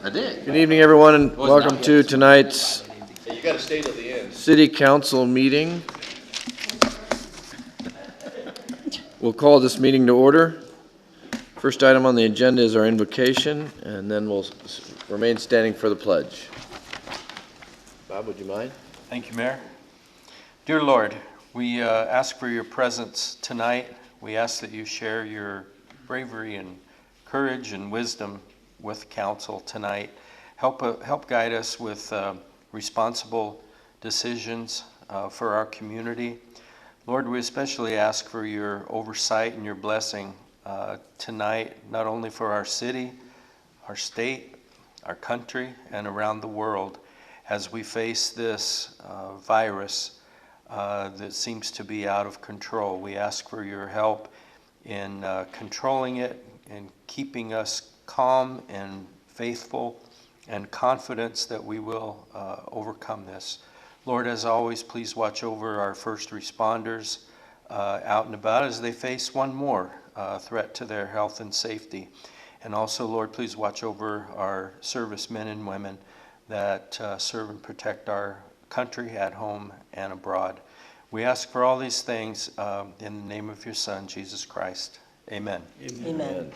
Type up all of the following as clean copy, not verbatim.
I did. Good evening, everyone, and welcome to tonight's You got to stay till the end. City Council meeting. We'll call this meeting to order. First item on the agenda is our invocation, and then we'll remain standing for the pledge. Bob, would you mind? Thank you, Mayor. Dear Lord, we ask for your presence tonight. We ask that you share your bravery and courage and wisdom with council tonight. Help guide us with responsible decisions for our community. Lord, we especially ask for your oversight and your blessing tonight, not only for our city, our state, our country, and around the world as we face this virus that seems to be out of control. We ask for your help in controlling it and keeping us calm and faithful and confidence that we will overcome this. Lord, as always, please watch over our first responders out and about as they face one more threat to their health and safety. And also, Lord, please watch over our servicemen and women that serve and protect our country at home and abroad. We ask for all these things in the name of your Son, Jesus Christ. Amen. Amen.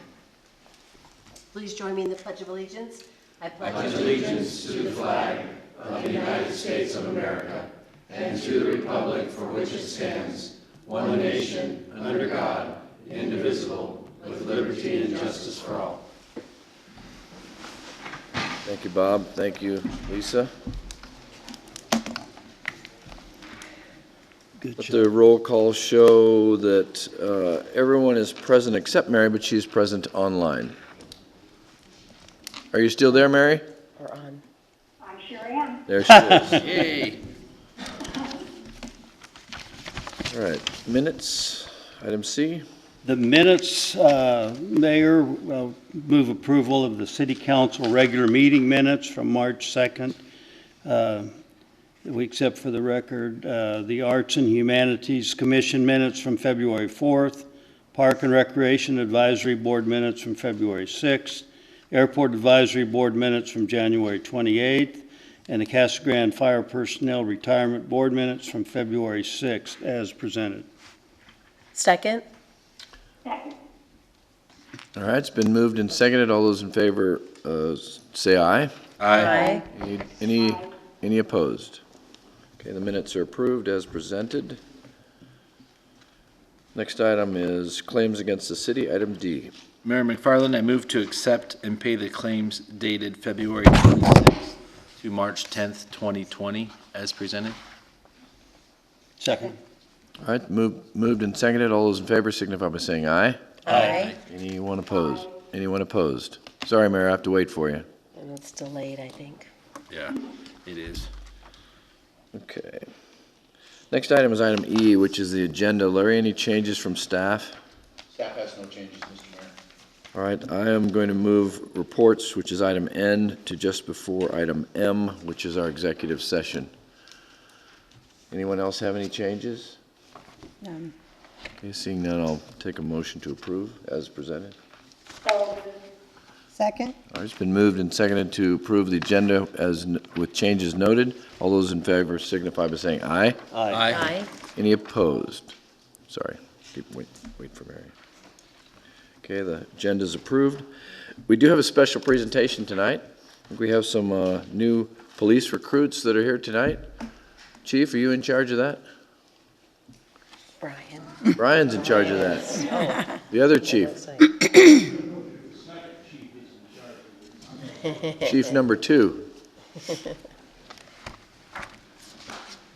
Please join me in the Pledge of Allegiance. I pledge allegiance to the flag of the United States of America and to the republic for which it stands, one nation, under God, indivisible, with liberty and justice for all. Thank you, Bob. Thank you, Lisa. Let the roll call show that everyone is present except Mary, but she's present online. Are you still there, Mary? Or on? I sure am. There she is. Yay. All right, minutes, item C. The minutes, Mayor, move approval of the City Council regular meeting minutes from March 2nd. We accept for the record the Arts and Humanities Commission minutes from February 4th, Park and Recreation Advisory Board minutes from February 6th, Airport Advisory Board minutes from January 28th, and the Casa Grande Fire Personnel Retirement Board minutes from February 6th as presented. Second. Second. All right, it's been moved and seconded. All those in favor say aye. Aye. Any opposed? Okay, the minutes are approved as presented. Next item is claims against the city, item D. Mayor McFarland, I move to accept and pay the claims dated February 26th to March 10th, 2020, as presented. Second. All right, moved and seconded. All those in favor signify by saying aye. Aye. Anyone opposed? Anyone opposed? Sorry, Mayor, I have to wait for you. And it's delayed, I think. Yeah, it is. Okay. Next item is item E, which is the agenda. Larry, any changes from staff? Staff has no changes, Mr. Mayor. All right, I am going to move reports, which is item N, to just before item M, which is our executive session. Anyone else have any changes? None. Okay, seeing none, I'll take a motion to approve as presented. Second. All right, it's been moved and seconded to approve the agenda as with changes noted. All those in favor signify by saying aye. Aye. Any opposed? Sorry, wait for Mary. Okay, the agenda is approved. We do have a special presentation tonight. I think we have some new police recruits that are here tonight. Chief, are you in charge of that? Brian. Brian's in charge of that. Oh. The other chief. Chief number 2.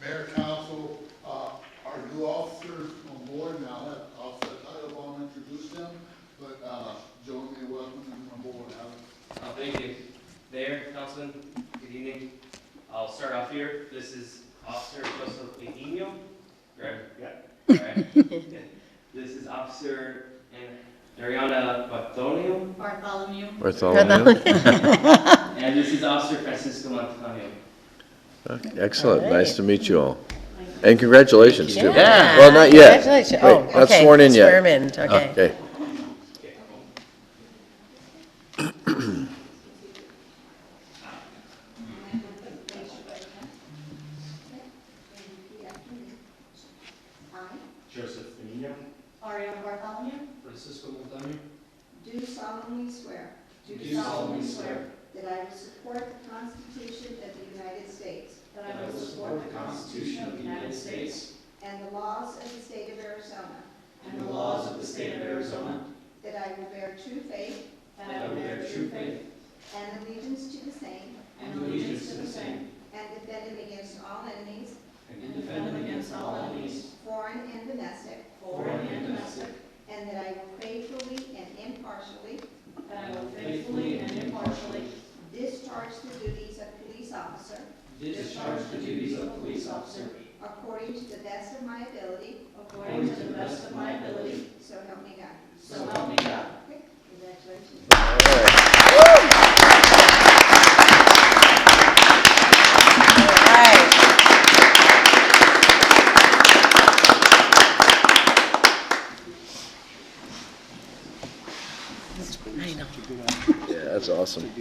Mayor, Council, our new officers on board. Now, I'll let Officer Tyler introduce them, but join me in welcoming them on board. Thank you. Mayor, Councilman, good evening. I'll start off here. This is Officer Joseph Eugenio. Right? Yeah. All right. This is Officer Ariana Bartholomew. And this is Officer Francisco Montanio. Okay, excellent. Right. Nice to meet you all. And congratulations, too. Yeah. Well, not yet. Congratulations. Wait, Oh, okay. not sworn in yet. Swear him in. Okay. Okay. Joseph Benigno, Ariana Bartholomew, Francisco Montaño, Do solemnly swear do solemnly swear that I will support the Constitution of the United States that I will support the Constitution of the United States and the laws of the state of Arizona, and the laws of the state of Arizona, that I will bear true faith that I will bear true faith and allegiance to the same, and allegiance to the same, and defend them against all enemies, and defend them against all enemies, foreign and domestic, foreign and domestic, and that I will faithfully and impartially that I will faithfully and impartially discharge the duties of police officer discharge the duties of police officer according to the best of my ability, according to the best of my ability, so help me God. so help me God. Okay, congratulations. Yeah, that's awesome. Back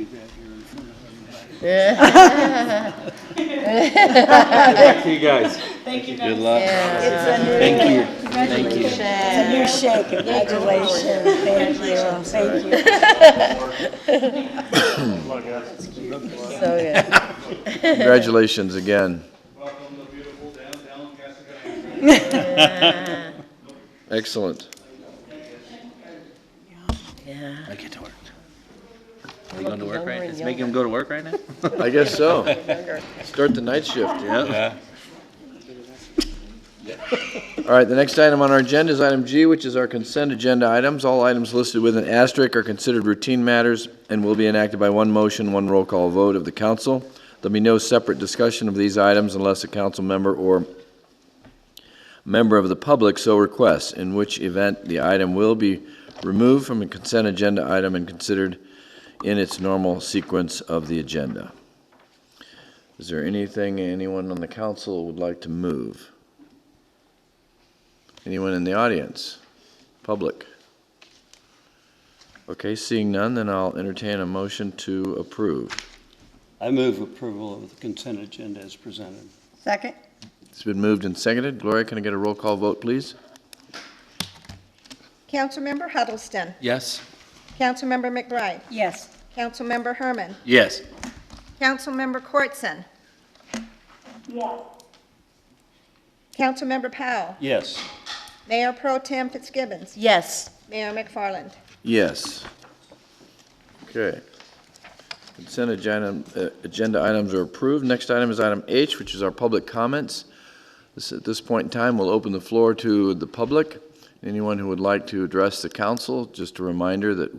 to you guys. Good luck. Thank you. Thank you. It's a new shake. Congratulations. Thank you. So good. Congratulations again. Welcome to beautiful downtown Casa. Excellent. Yeah. I get to work. Are you going to work right? It's making him go to work right now? I guess so. Start the night shift. Yeah. All right, the next item on our agenda is item G, which is our consent agenda items. All items listed with an asterisk are considered routine matters and will be enacted by one motion, one roll call vote of the council. There'll be no separate discussion of these items unless a council member or member of the public so requests, in which event the item will be removed from a consent agenda item and considered in its normal sequence of the agenda. Is there anything anyone on the council would like to move? Anyone in the audience? Public? Okay, seeing none, then I'll entertain a motion to approve. I move approval of the consent agenda as presented. Second? It's been moved and seconded. Gloria, can I get a roll call vote, please? Councilmember Huddleston, Yes? Councilmember McBride, Yes. Councilmember Herman, Yes. Councilmember Courtson, yes, Councilmember Powell, Yes. Mayor Pro Tem Fitzgibbons, Yes. Mayor McFarland. Yes. Okay. Consent agenda items are approved. Next item is item H, which is our public comments. At this point in time, we'll open the floor to the public. Anyone who would like to address the council, just a reminder that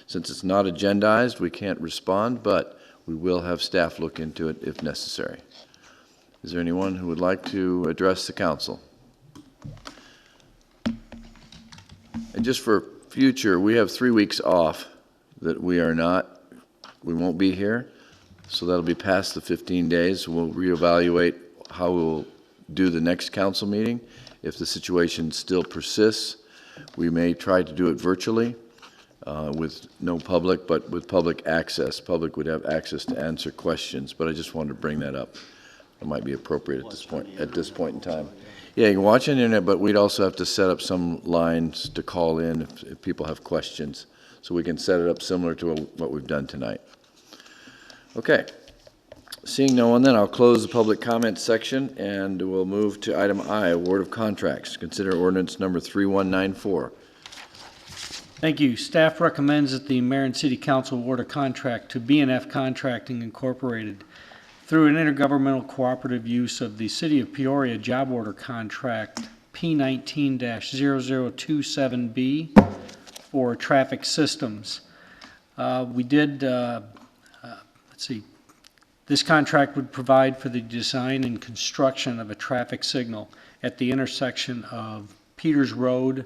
since it's not agendized, we can't respond, but we will have staff look into it if necessary. Is there anyone who would like to address the council? And just for future, we have 3 weeks off that we won't be here. So that'll be past the 15 days. We'll reevaluate how we'll do the next council meeting. If the situation still persists, we may try to do it virtually with no public, but with public access. Public would have access to answer questions, but I just wanted to bring that up. It might be appropriate at this point in time. Yeah, you can watch on the internet, but we'd also have to set up some lines to call in if people have questions. So we can set it up similar to what we've done tonight. Okay. Seeing no one, then I'll close the public comment section and we'll move to item I, award of contracts. Consider ordinance number 3194. Thank you. Staff recommends that the Mayor and City Council award a contract to B&F Contracting Incorporated through an intergovernmental cooperative use of the City of Peoria job order contract P19-0027B for traffic systems. This contract would provide for the design and construction of a traffic signal at the intersection of Peters Road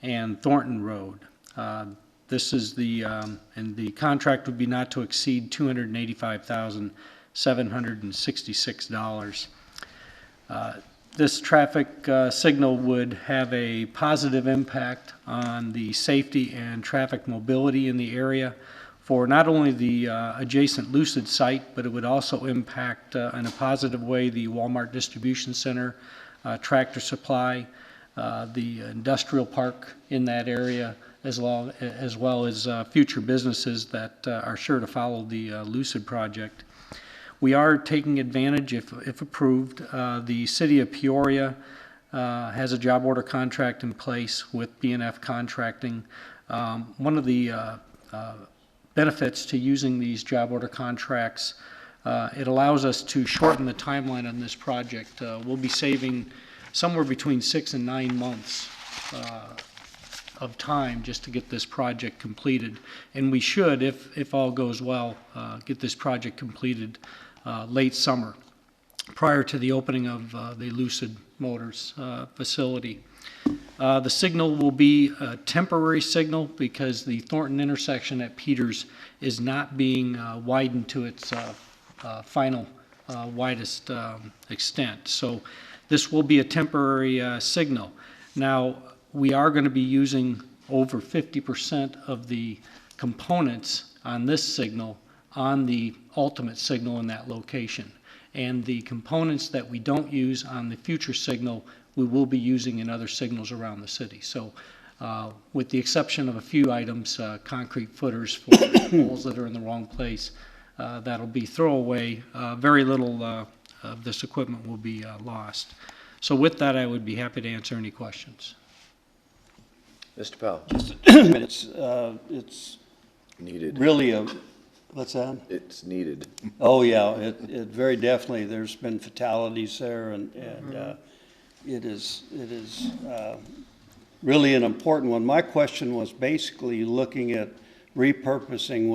and Thornton Road. And the contract would be not to exceed $285,766. This traffic signal would have a positive impact on the safety and traffic mobility in the area for not only the adjacent Lucid site, but it would also impact in a positive way the Walmart Distribution Center, Tractor Supply, the industrial park in that area, as well as future businesses that are sure to follow the Lucid project. We are taking advantage, if approved. The city of Peoria has a job order contract in place with B&F Contracting. One of the benefits to using these job order contracts, it allows us to shorten the timeline on this project. We'll be saving somewhere between 6 and 9 months of time just to get this project completed. And we should, if all goes well, get this project completed late summer, prior to the opening of the Lucid Motors facility. The signal will be a temporary signal because the Thornton intersection at Peters is not being widened to its final widest extent. So this will be a temporary signal. Now, we are going to be using over 50% of the components on this signal on the ultimate signal in that location. And the components that we don't use on the future signal, we will be using in other signals around the city. So with the exception of a few items, concrete footers for poles that are in the wrong place, that'll be throwaway. Very little of this equipment will be lost. So with that, I would be happy to answer any questions. Mr. Powell? It's Needed. really what's that? It's needed. Oh, yeah, it very definitely, there's been fatalities there, and it is really an important one. My question was basically looking at repurposing.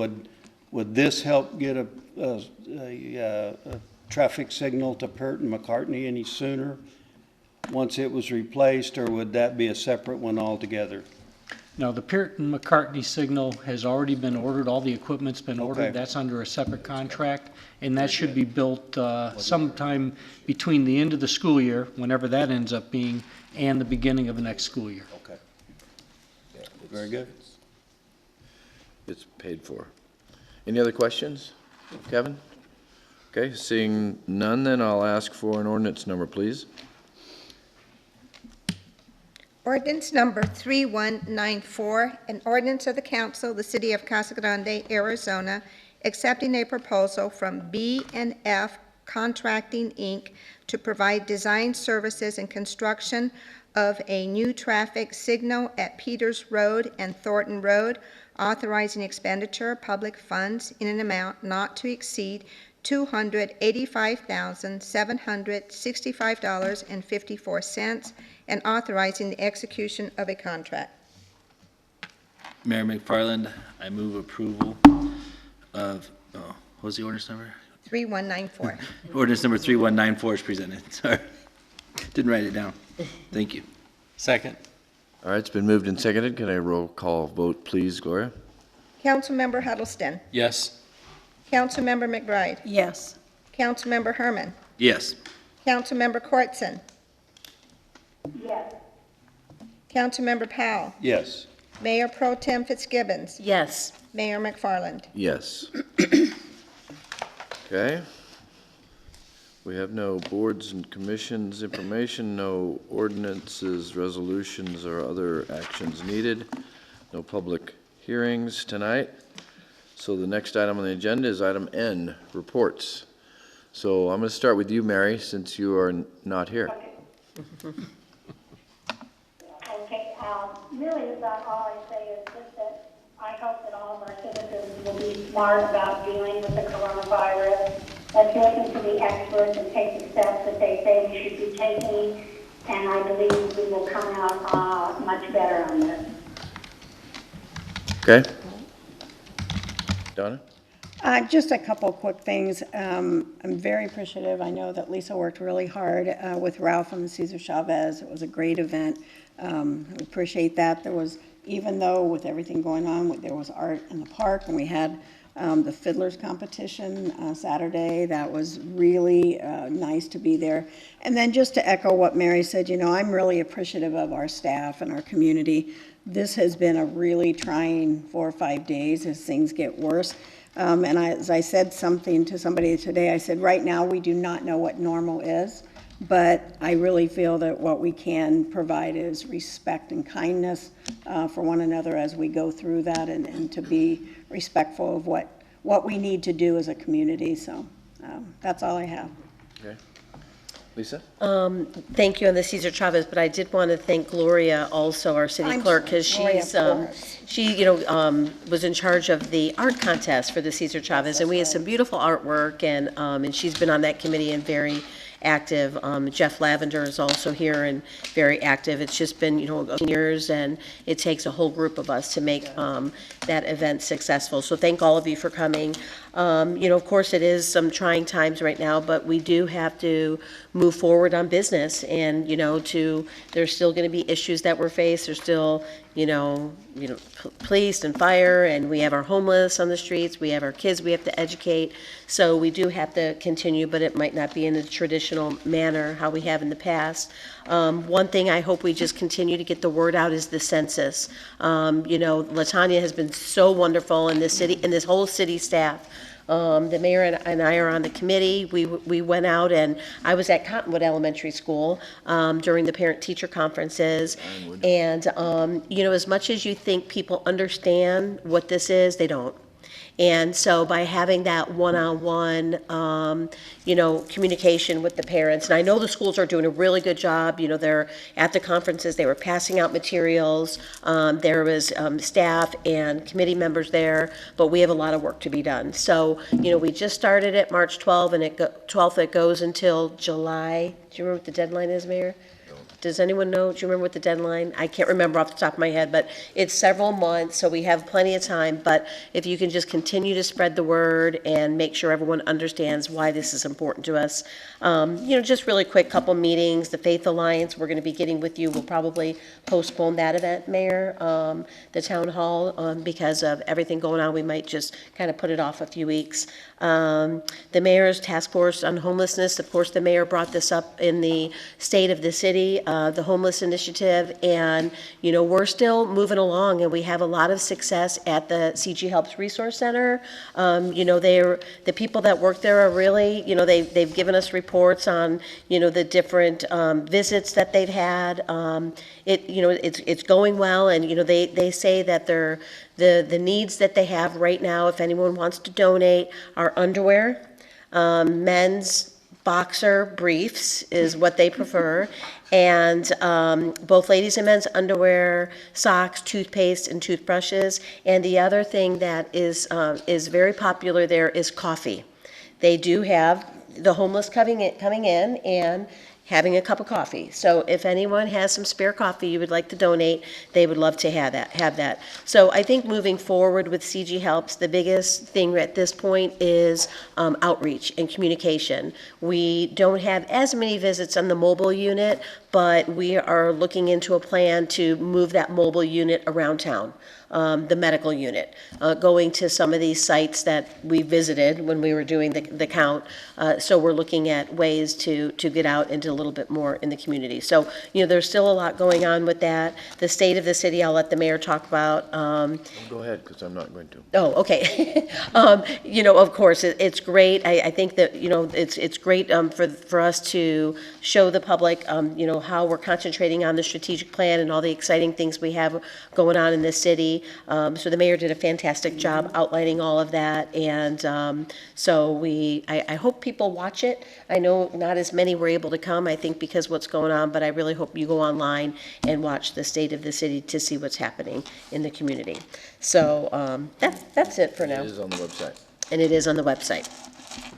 Would this help get a traffic signal to Pert and McCartney any sooner once it was replaced, or would that be a separate one altogether? Now, the Pearton McCartney signal has already been ordered. All the equipment's been ordered. Okay. That's under a separate contract, and that should be built sometime between the end of the school year, whenever that ends up being, and the beginning of the next school year. Okay. Very good. It's paid for. Any other questions? Kevin? Okay, seeing none, then I'll ask for an ordinance number, please. Ordinance number 3194, an ordinance of the council of the city of Casa Grande, Arizona, accepting a proposal from B&F Contracting, Inc. to provide design services and construction of a new traffic signal at Peters Road and Thornton Road, authorizing expenditure of public funds in an amount not to exceed $285,765.54, and authorizing the execution of a contract. Mayor McFarland, I move approval of, what was the ordinance number? 3194. Ordinance number 3194 is presented. Sorry. Didn't write it down. Thank you. Second. All right, it's been moved and seconded. Can I roll call vote, please, Gloria? Councilmember Huddleston. Yes. Councilmember McBride. Yes. Councilmember Herman. Yes. Councilmember Kortson. Yes. Councilmember Powell. Yes. Mayor Pro Tem Fitzgibbons. Yes. Mayor McFarland. Yes. Okay. We have no boards and commissions information, no ordinances, resolutions, or other actions needed, no public hearings tonight. So the next item on the agenda is item N, reports. So I'm going to start with you, Mary, since you are not here. Okay, really about all I say is just that I hope that all of our citizens will be smart about dealing with the coronavirus. Let's listen to the experts and take the steps that they say we should be taking, and I believe we will come out much better on this. Okay. Donna? Just a couple quick things. I'm very appreciative. I know that Lisa worked really hard with Ralph and Cesar Chavez. It was a great event. We appreciate that. There was, even though with everything going on, there was art in the park, and we had the Fiddlers competition Saturday. That was really nice to be there. And then just to echo what Mary said, you know, I'm really appreciative of our staff and our community. This has been a really trying 4 or 5 days as things get worse. As I said something to somebody today, I said, right now we do not know what normal is. But I really feel that what we can provide is respect and kindness for one another as we go through that, and to be respectful of what we need to do as a community. So that's all I have. Okay. Lisa? Thank you on the Cesar Chavez, but I did want to thank Gloria, also our city I'm clerk, because sorry, Gloria, of course. she, was in charge of the art contest for the Cesar Chavez, and we had some beautiful artwork, and she's been on that committee and very active. Jeff Lavender is also here and very active. It's just been, years, and it takes a whole group of us to make that event successful. So thank all of you for coming. Of course, it is some trying times right now, but we do have to move forward on business, and, there's still going to be issues that we're faced. There's still, police and fire, and we have our homeless on the streets. We have our kids we have to educate. So we do have to continue, but it might not be in the traditional manner how we have in the past. One thing I hope we just continue to get the word out is the census. LaTanya has been so wonderful in this city, and this whole city staff. The mayor and I are on the committee. We went out, and I was at Cottonwood Elementary School during the parent-teacher conferences. And, as much as you think people understand what this is, they don't. And so by having that one-on-one, communication with the parents, and I know the schools are doing a really good job. They're at the conferences, they were passing out materials. There was staff and committee members there, but we have a lot of work to be done. So, we just started it March 12th, and it goes until July. Do you remember what the deadline is, Mayor? Does anyone know? Do you remember what the deadline? I can't remember off the top of my head, but it's several months, so we have plenty of time. But if you can just continue to spread the word and make sure everyone understands why this is important to us. Just really quick, couple meetings. The Faith Alliance, we're going to be getting with you. We'll probably postpone that event, Mayor, the town hall, because of everything going on. We might just kind of put it off a few weeks. The mayor's task force on homelessness, of course, the mayor brought this up in the state of the city, the homeless initiative, and, we're still moving along, and we have a lot of success at the CG Helps Resource Center. The people that work there are really, they've given us reports on, the different visits that they've had. It's going well, and, they say that the needs that they have right now, if anyone wants to donate, are underwear, men's boxer briefs is what they prefer, and both ladies and men's underwear, socks, toothpaste, and toothbrushes. And the other thing that is very popular there is coffee. They do have the homeless coming in and having a cup of coffee. So if anyone has some spare coffee you would like to donate, they would love to have that. So I think moving forward with CG Helps, the biggest thing at this point is outreach and communication. We don't have as many visits on the mobile unit, but we are looking into a plan to move that mobile unit around town. The medical unit, going to some of these sites that we visited when we were doing the count. So we're looking at ways to get out into a little bit more in the community. So, there's still a lot going on with that. The state of the city, I'll let the mayor talk about. Go ahead, because I'm not going to. Oh, okay. Of course, it's great. I think that, it's great for us to show the public, how we're concentrating on the strategic plan and all the exciting things we have going on in this city. So the mayor did a fantastic job outlining all of that, and so I hope people watch it. I know not as many were able to come, I think, because what's going on, but I really hope you go online and watch the state of the city to see what's happening in the community. So that's it for now. It is on the website. And it is on the website.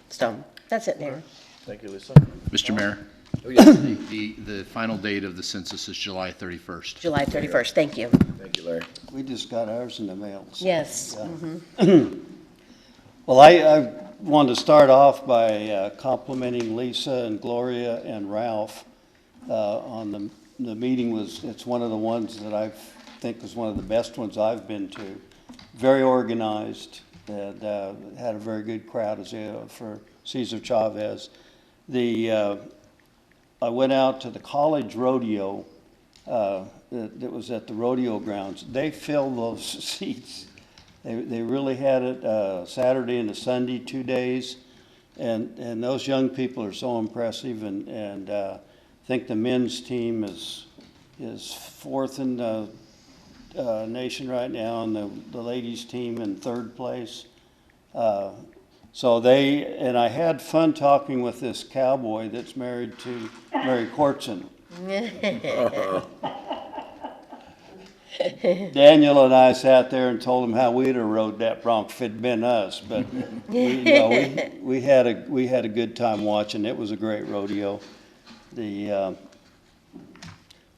So that's it, Mayor. Thank you, Lisa. Mr. Mayor, Oh, yes. the final date of the census is July 31st. July 31st. Thank you. Thank you, Larry. We just got ours in the mail. So, Yes. yeah. Mhm. Well, I wanted to start off by complimenting Lisa and Gloria and Ralph on the meeting. It's one of the ones that I think was one of the best ones I've been to. Very organized, and had a very good crowd for Cesar Chavez. I went out to the college rodeo that was at the rodeo grounds. They filled those seats. They really had it Saturday and a Sunday, 2 days. And those young people are so impressive, and I think the men's team is fourth in the nation right now, and the ladies' team in third place. And I had fun talking with this cowboy that's married to Mary Cortson. Daniel and I sat there and told him how we'd have rode that bronc if it'd been us, but we had a good time watching. It was a great rodeo. The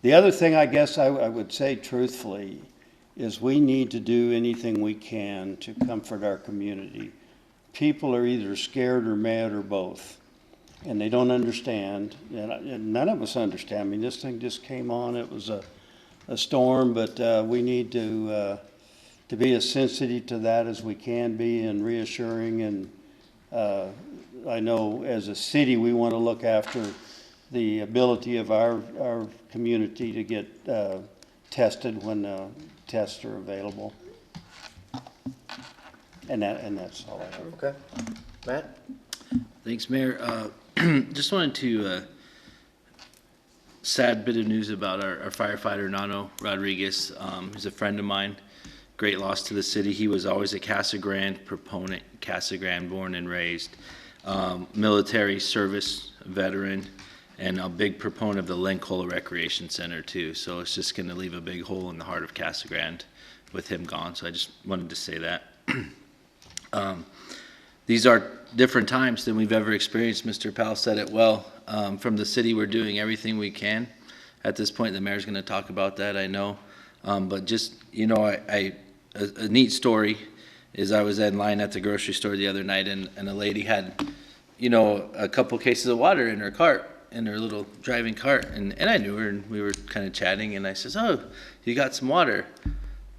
other thing I guess I would say truthfully is we need to do anything we can to comfort our community. People are either scared or mad or both, and they don't understand, and none of us understand. I mean, this thing just came on. It was a storm, but we need to be as sensitive to that as we can be, and reassuring. And I know as a city we want to look after the ability of our community to get tested when tests are available. And that's all I have. Okay. Matt? Thanks, Mayor. Just wanted to, sad bit of news about our firefighter, Nano Rodriguez. He's a friend of mine. Great loss to the city. He was always a Casa Grande proponent, Casa Grande born and raised. Military service veteran, and a big proponent of the Lencola Recreation Center too. So it's just going to leave a big hole in the heart of Casa Grande with him gone. So I just wanted to say that. These are different times than we've ever experienced. Mr. Powell said it well. From the city, we're doing everything we can. At this point, the mayor's going to talk about that, I know. But just, you know, a neat story is I was in line at the grocery store the other night, and a lady had, you know, a couple cases of water in her cart, in her little driving cart. And I knew her, and we were kind of chatting, and I says, "Oh, you got some water?"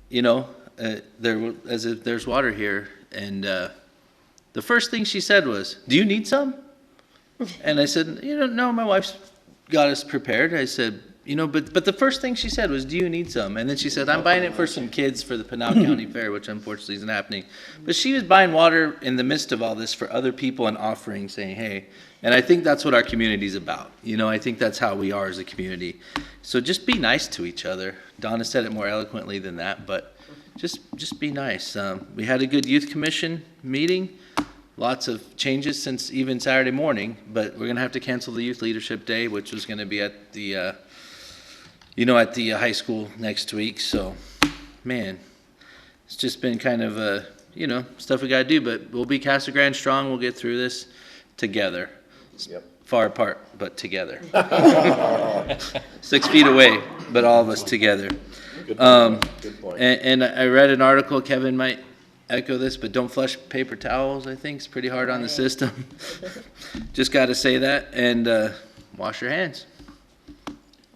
You know, as if there's water here. And the first thing she said was, "Do you need some?" And I said, "You know, no, my wife's got us prepared." I said, "You know, but the first thing she said was, 'Do you need some?'" And then she said, "I'm buying it for some kids for the Pinal County Fair," which unfortunately isn't happening. But she was buying water in the midst of all this for other people and offering, saying, "Hey." And I think that's what our community's about. You know, I think that's how we are as a community. So just be nice to each other. Donna said it more eloquently than that, but just be nice. We had a good youth commission meeting. Lots of changes since even Saturday morning, but we're going to have to cancel the Youth Leadership Day, which was going to be at the, at the high school next week. So, man, it's just been kind of, stuff we got to do, but we'll be Casa Grande strong. We'll get through this together. Yep. Far apart, but together. 6 feet away, but all of us together. Good point. Good point. And I read an article, Kevin might echo this, but don't flush paper towels, I think. It's pretty hard on the system. Just got to say that, and wash your hands.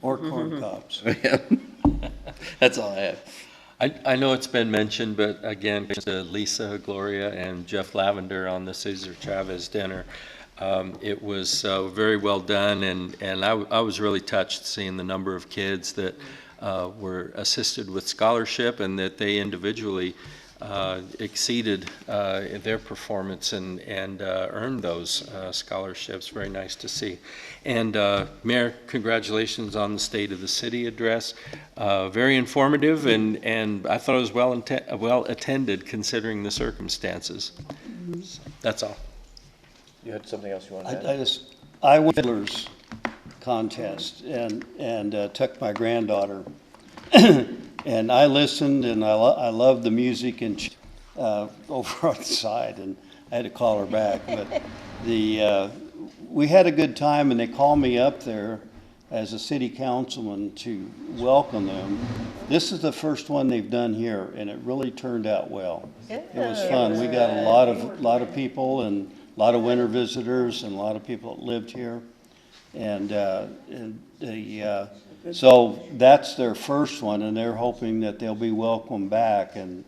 Or corn cobs. Yeah. That's all I have. I know it's been mentioned, but again, to Lisa, Gloria, and Jeff Lavender on the Cesar Chavez dinner. It was very well done, and I was really touched seeing the number of kids that were assisted with scholarship, and that they individually exceeded their performance and earned those scholarships. Very nice to see. And Mayor, congratulations on the State of the City address. Very informative, and I thought it was well attended considering the circumstances. So, that's all. You had something else you wanted to add? I went to the Fiddlers contest and took my granddaughter. And I listened, and I loved the music and over on the side, and I had to call her back. But we had a good time, and they called me up there as a city councilman to welcome them. This is the first one they've done here, and it really turned out well. It was fun. We got a lot of people, and a lot of winter visitors, and a lot of people that lived here. So that's their first one, and they're hoping that they'll be welcomed back, and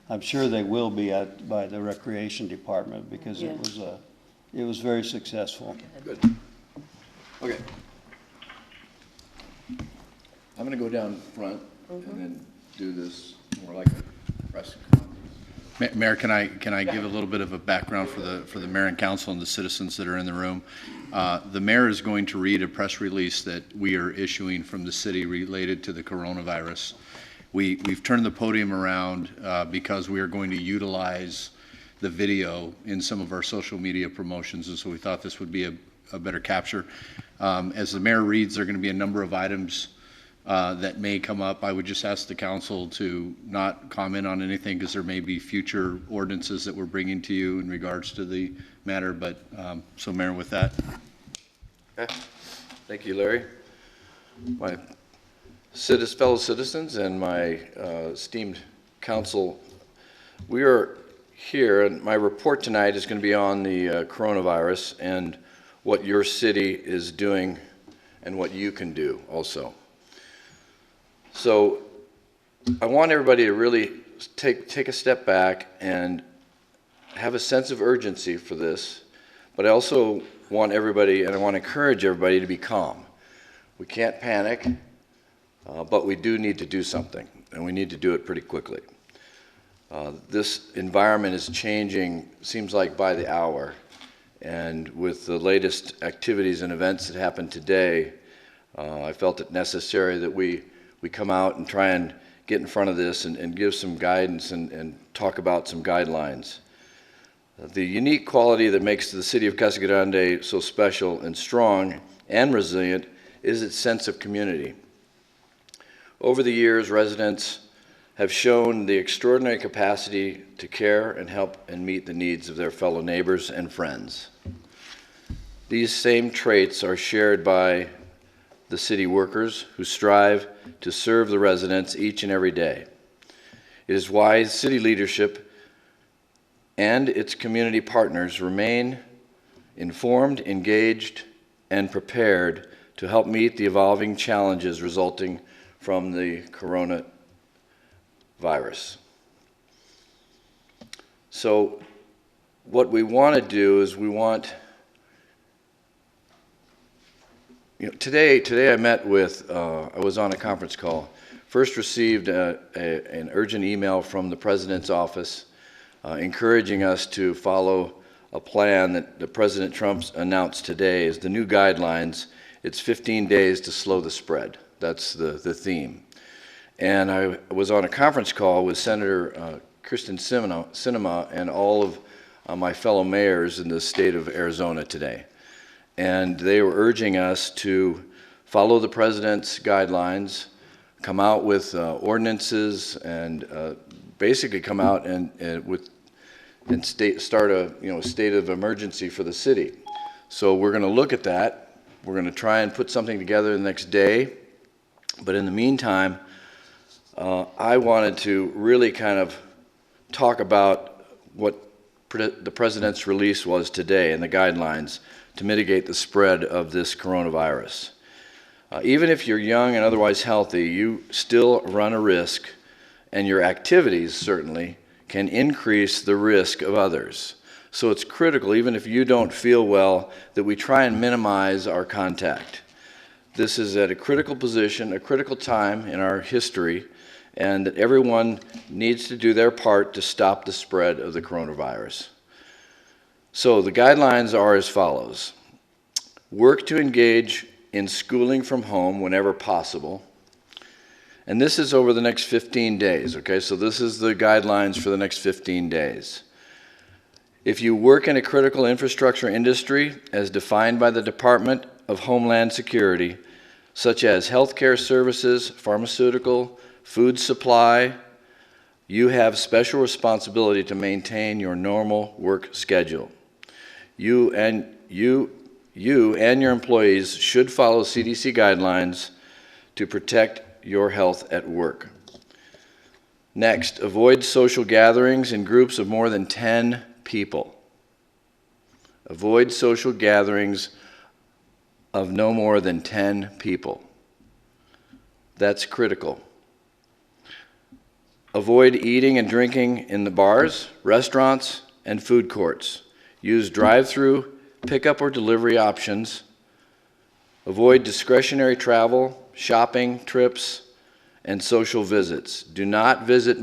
I'm sure they will be by the recreation department, because it was very successful. Good. Okay. I'm going to go down front and then do this more like a press conference. Mayor, can I give a little bit of a background for the mayor and council and the citizens that are in the room? The mayor is going to read a press release that we are issuing from the city related to the coronavirus. We've turned the podium around because we are going to utilize the video in some of our social media promotions, and so we thought this would be a better capture. As the mayor reads, there are going to be a number of items that may come up. I would just ask the council to not comment on anything because there may be future ordinances that we're bringing to you in regards to the matter, but so Mayor, with that. Okay. Thank you, Larry. My fellow citizens and my esteemed council, we are here, and my report tonight is going to be on the coronavirus and what your city is doing and what you can do also. So I want everybody to really take a step back and have a sense of urgency for this, but I also want everybody, and I want to encourage everybody to be calm. We can't panic, but we do need to do something, and we need to do it pretty quickly. This environment is changing, seems like by the hour, and with the latest activities and events that happened today, I felt it necessary that we come out and try and get in front of this and give some guidance and talk about some guidelines. The unique quality that makes the city of Casa Grande so special and strong and resilient is its sense of community. Over the years, residents have shown the extraordinary capacity to care and help and meet the needs of their fellow neighbors and friends. These same traits are shared by the city workers who strive to serve the residents each and every day. It is why city leadership and its community partners remain informed, engaged, and prepared to help meet the evolving challenges resulting from the coronavirus. So what we want to do is today I met with, I was on a conference call, first received an urgent email from the President's office encouraging us to follow a plan that President Trump announced today as the new guidelines. It's 15 days to slow the spread. That's the theme. And I was on a conference call with Senator Kristen Sinema and all of my fellow mayors in the state of Arizona today. And they were urging us to follow the President's guidelines, come out with ordinances, and basically come out and start a state of emergency for the city. So we're going to look at that. We're going to try and put something together the next day. But in the meantime, I wanted to really kind of talk about what the President's release was today and the guidelines to mitigate the spread of this coronavirus. Even if you're young and otherwise healthy, you still run a risk, and your activities certainly can increase the risk of others. So it's critical, even if you don't feel well, that we try and minimize our contact. This is at a critical position, a critical time in our history, and that everyone needs to do their part to stop the spread of the coronavirus. So the guidelines are as follows. Work to engage in schooling from home whenever possible. And this is over the next 15 days, okay? So this is the guidelines for the next 15 days. If you work in a critical infrastructure industry as defined by the Department of Homeland Security, such as healthcare services, pharmaceutical, food supply, you have special responsibility to maintain your normal work schedule. You and your employees should follow CDC guidelines to protect your health at work. Next, avoid social gatherings in groups of more than 10 people. Avoid social gatherings of no more than 10 people. That's critical. Avoid eating and drinking in the bars, restaurants, and food courts. Use drive-through, pickup or delivery options. Avoid discretionary travel, shopping, trips, and social visits. Do not visit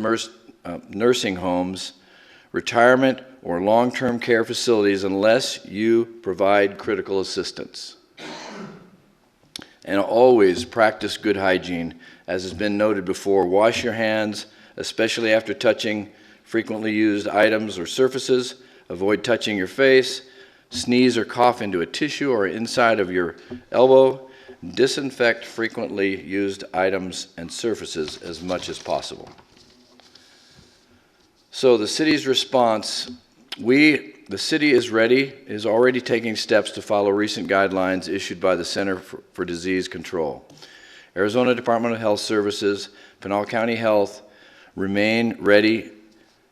nursing homes retirement, or long-term care facilities unless you provide critical assistance. And always practice good hygiene. As has been noted before, wash your hands, especially after touching frequently used items or surfaces. Avoid touching your face. Sneeze or cough into a tissue or inside of your elbow. Disinfect frequently used items and surfaces as much as possible. So the city's response, the city is already taking steps to follow recent guidelines issued by the Center for Disease Control. Arizona Department of Health Services, Pinal County Health remain ready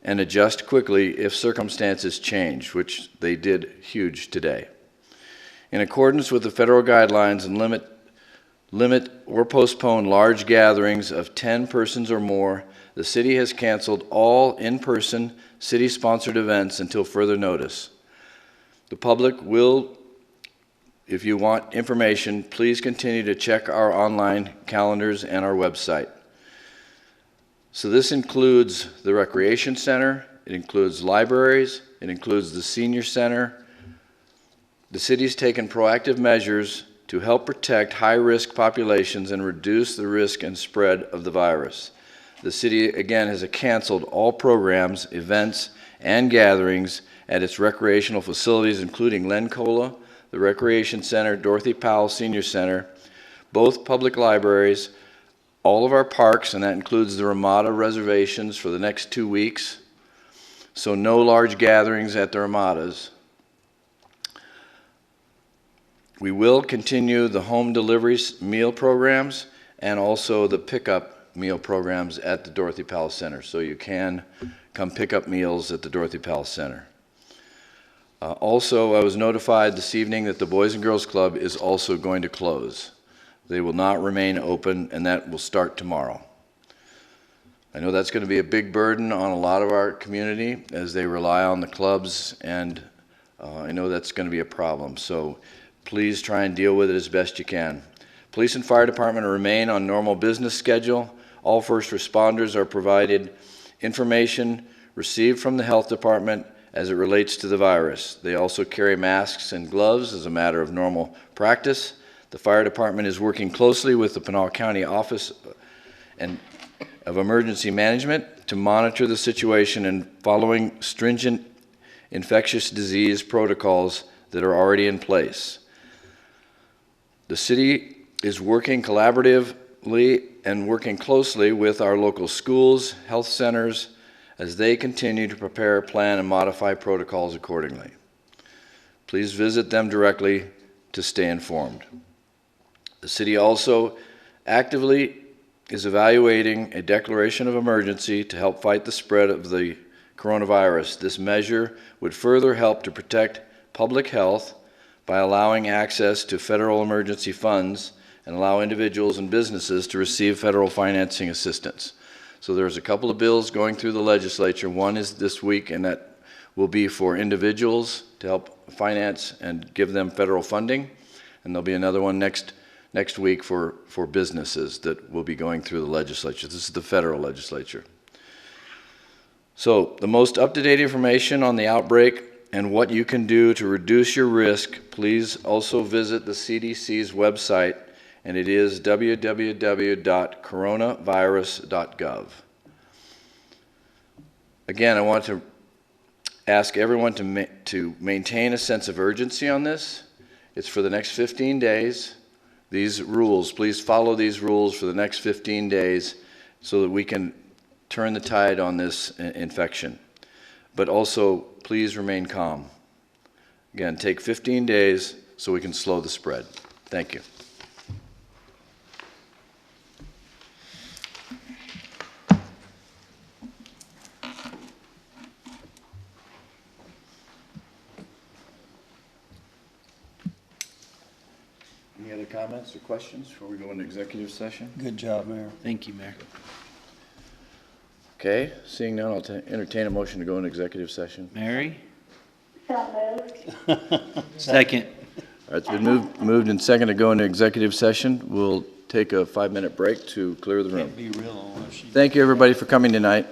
and adjust quickly if circumstances change, which they did huge today. In accordance with the federal guidelines and limit or postpone large gatherings of 10 persons or more, the city has canceled all in-person city-sponsored events until further notice. The public will, if you want information, please continue to check our online calendars and our website. So this includes the recreation center, it includes libraries, it includes the senior center. The city's taken proactive measures to help protect high-risk populations and reduce the risk and spread of the virus. The city, again, has canceled all programs, events, and gatherings at its recreational facilities, including Lencola, the Recreation Center, Dorothy Powell Senior Center, both public libraries, all of our parks, and that includes the Ramada reservations for the next 2 weeks. So no large gatherings at the Ramadas. We will continue the home delivery meal programs and also the pickup meal programs at the Dorothy Powell Center. So you can come pick up meals at the Dorothy Powell Center. Also, I was notified this evening that the Boys and Girls Club is also going to close. They will not remain open, and that will start tomorrow. I know that's going to be a big burden on a lot of our community as they rely on the clubs, and I know that's going to be a problem. So please try and deal with it as best you can. Police and fire department remain on normal business schedule. All first responders are provided information received from the health department as it relates to the virus. They also carry masks and gloves as a matter of normal practice. The fire department is working closely with the Pinal County Office of Emergency Management to monitor the situation and following stringent infectious disease protocols that are already in place. The city is working collaboratively and working closely with our local schools, health centers, as they continue to prepare, plan, and modify protocols accordingly. Please visit them directly to stay informed. The city also actively is evaluating a declaration of emergency to help fight the spread of the coronavirus. This measure would further help to protect public health by allowing access to federal emergency funds and allow individuals and businesses to receive federal financing assistance. So there's a couple of bills going through the legislature. One is this week, and that will be for individuals to help finance and give them federal funding. And there'll be another one next week for businesses that will be going through the legislature. This is the federal legislature. So the most up-to-date information on the outbreak and what you can do to reduce your risk, please also visit the CDC's website, and it is www.coronavirus.gov. Again, I want to ask everyone to maintain a sense of urgency on this. It's for the next 15 days. These rules, please follow these rules for the next 15 days so that we can turn the tide on this infection. But also, please remain calm. Again, take 15 days so we can slow the spread. Thank you. Any other comments or questions before we go into executive session? Good job, Mayor. Thank you, Mayor. Okay, seeing none, I'll entertain a motion to go into executive session. Mary? So moved. Second. All right, it's been moved and second to go into executive session. We'll take a 5-minute break to clear the room. Be real unless you. Thank you, everybody, for coming tonight.